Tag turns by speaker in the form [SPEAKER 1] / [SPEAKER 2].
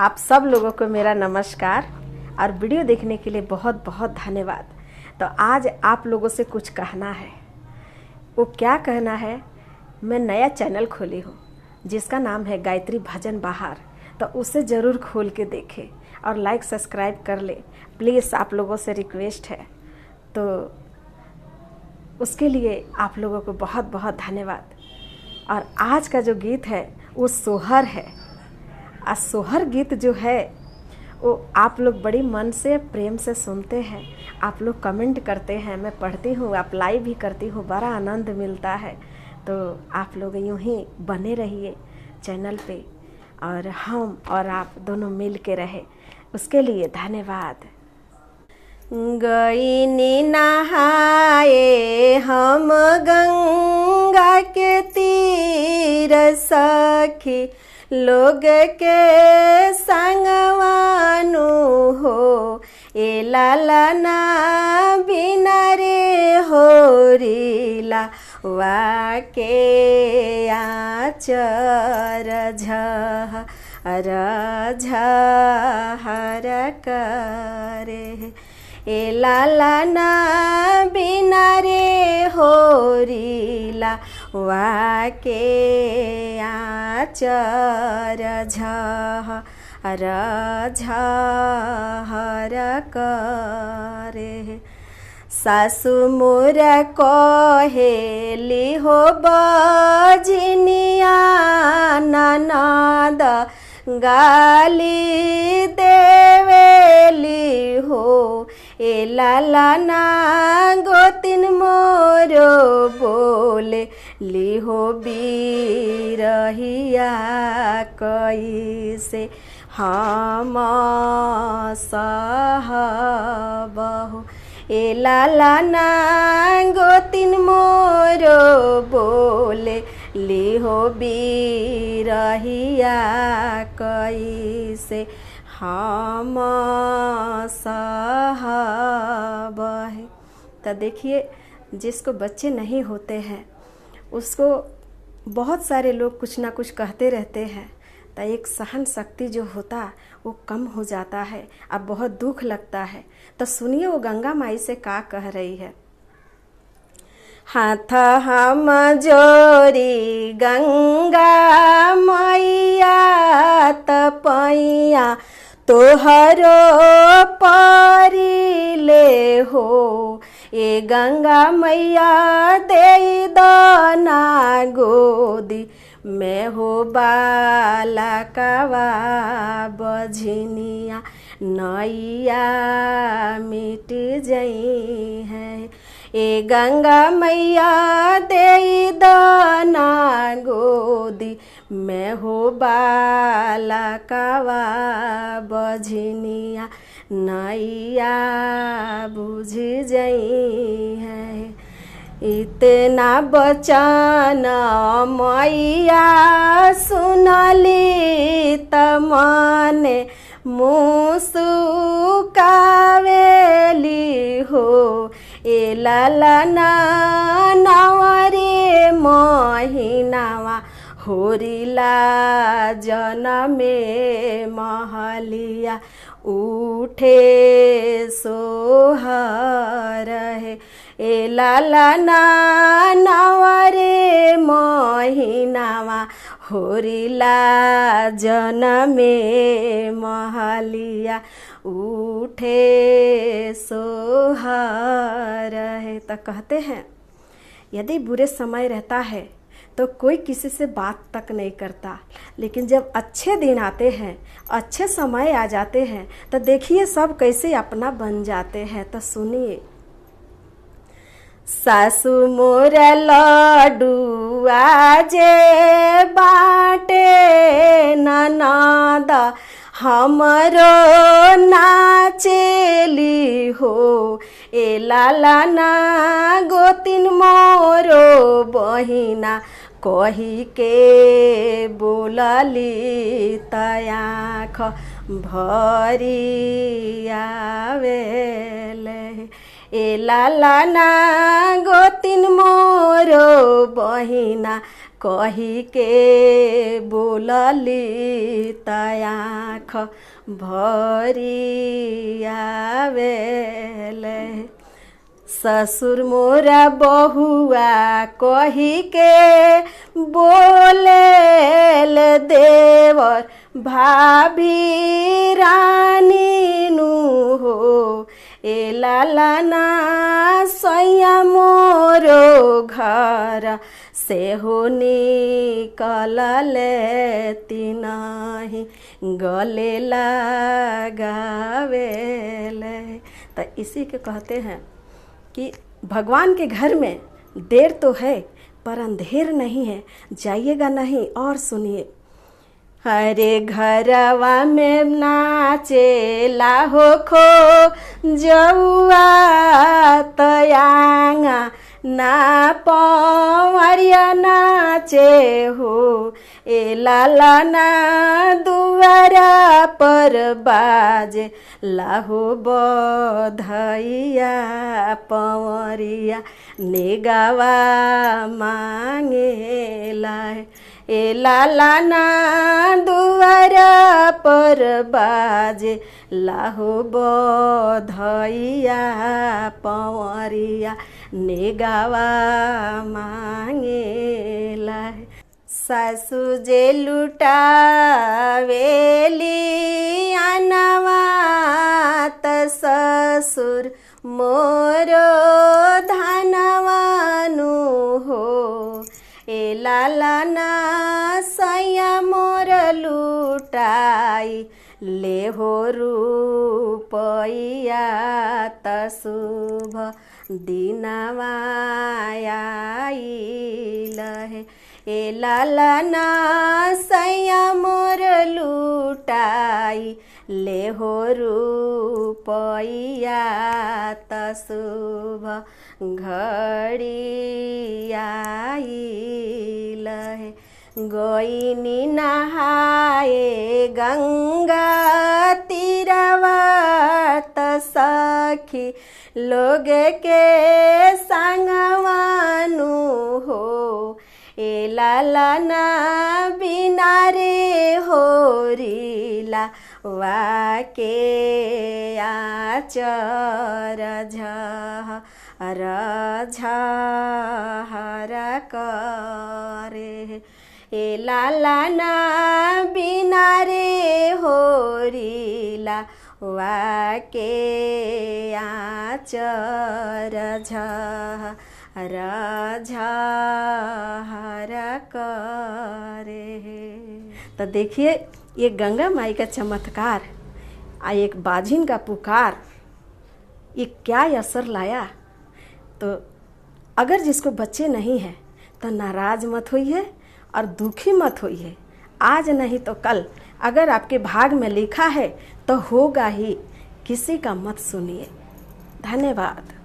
[SPEAKER 1] आप सब लोगों को मेरा नमस्कार और वीडियो देखने के लिए बहुत बहुत धन्यवाद। तो आज आप लोगों से कुछ कहना है। वो क्या कहना है, मैं नया चैनल खोली हूँ जिसका नाम है गायत्री भजन बहार। तो उसे ज़रूर खोल के देखें और लाइक सब्सक्राइब कर ले, प्लीज़। आप लोगों से रिक्वेस्ट है, तो उसके लिए आप लोगों को बहुत बहुत धन्यवाद। और आज का जो गीत है वो सोहर है। और सोहर गीत जो है वो आप लोग बड़ी मन से प्रेम से सुनते हैं, आप लोग कमेंट करते हैं, मैं पढ़ती हूँ, आप लाइव भी करती हूँ, बड़ा आनंद मिलता है। तो आप लोग यूं ही बने रहिए चैनल पे और हम और आप दोनों मिल के रहे, उसके लिए धन्यवाद। गईनी नहाए हम गंगा के तीर, सखी लोग के संगवानु हो, ए लाला ना बिना रे होरीला वाके आचर झहर झहर करे, ए लाला ना बिना रे होरीला वाके आचर झहर झहर करे। सासु मोर कहेली हो बजनिया, ननद गाली देवेली हो, ए लाला ना गोतिन मोरो बोले ली हो बीरहिया, कैसे हम सहबहु, ए लाला ना गोतिन मोरो बोले ली हो बीरहिया, कैसे हम सहबहु। तो देखिए, जिसको बच्चे नहीं होते हैं उसको बहुत सारे लोग कुछ ना कुछ कहते रहते हैं, तो एक सहन शक्ति जो होता वो कम हो जाता है और बहुत दुख लगता है। तो सुनिए वो गंगा माई से क्या कह रही है। हाथ हम जोरी गंगा मैया, तपैया तोहरो परिले हो, ए गंगा मैया दे दाना गोदी मैं हो बाला कवा बझनिया, नैया मिट जई है, ए गंगा मैया दे दाना गोदी मैं हो बाला कवा बझनिया, नैया बुझ जई है। इतना बचन मैया सुनली त मने मुसुकावेली हो, ए लाला ना नवरे महीनावा होरिला जनमे महलिया, उठे सोहर है, ए लाला ना नवरे महीनावा होरिला जनमे महलिया, उठे सोहर है। तो कहते हैं यदि बुरे समय रहता है तो कोई किसी से बात तक नहीं करता, लेकिन जब अच्छे दिन आते हैं, अच्छे समय आ जाते हैं, तो देखिए सब कैसे अपना बन जाते हैं। तो सुनिए। सासु मोर लडुआ जे बाटे, ननद हमरो नाचेली हो, ए लाला ना गोतिन मोरो बहिना कही के बोलली, तयाख भरी आवेले, ए लाला ना गोतिन मोरो बहिना कही के बोलली त आँख भरी आवेले। ससुर मोरा बहुआ कही के बोलेल देवर भाभी रानी नु हो। ए लाला ना सैया मोरो घर से हो निकलले तिनाही गले लगावेले। तो इसी के कहते हैं कि भगवान के घर में देर तो है पर अंधेर नहीं है, जाइएगा नहीं। और सुनिए, हरे घरवा में नाचे लाहो खो जौआ तयांगा ना पवरिया नाचे हो। ए लाला ना दुआरा पर बाजे लाहो बधैया पवरिया नेगावा मांगेला। ए लाला ना दुआरा पर बाजे लाहो बधैया पवरिया नेगावा मांगेला। सासु जे लुटावेली आनवा त ससुर मोरो धनवानु हो। ए लाला ना सैया मोर लुटाई ले हो रुपैया त शुभ दिनवा आइल हे। ए लाला ना सैया मोर लुटाई ले हो रुपैया त शुभ घड़ी आइल हे। गईनी नहाए गंगा तीरवा त सखी लोग के संगवानु हो। ए लाला ना बिना रे होरीला वाके आचर झहर झहर करे। ए लाला ना बिना रे होरीला वाके आचर झहर झहर करे। तो देखिए ये गंगा माई का चमत्कार, एक बाझिन का पुकार, ये क्या असर लाया। तो अगर जिसको बच्चे नहीं हैं तो नाराज मत होइए और दुखी मत होइए। आज नहीं तो कल अगर आपके भाग में लिखा है तो होगा ही, किसी का मत सुनिए। धन्यवाद।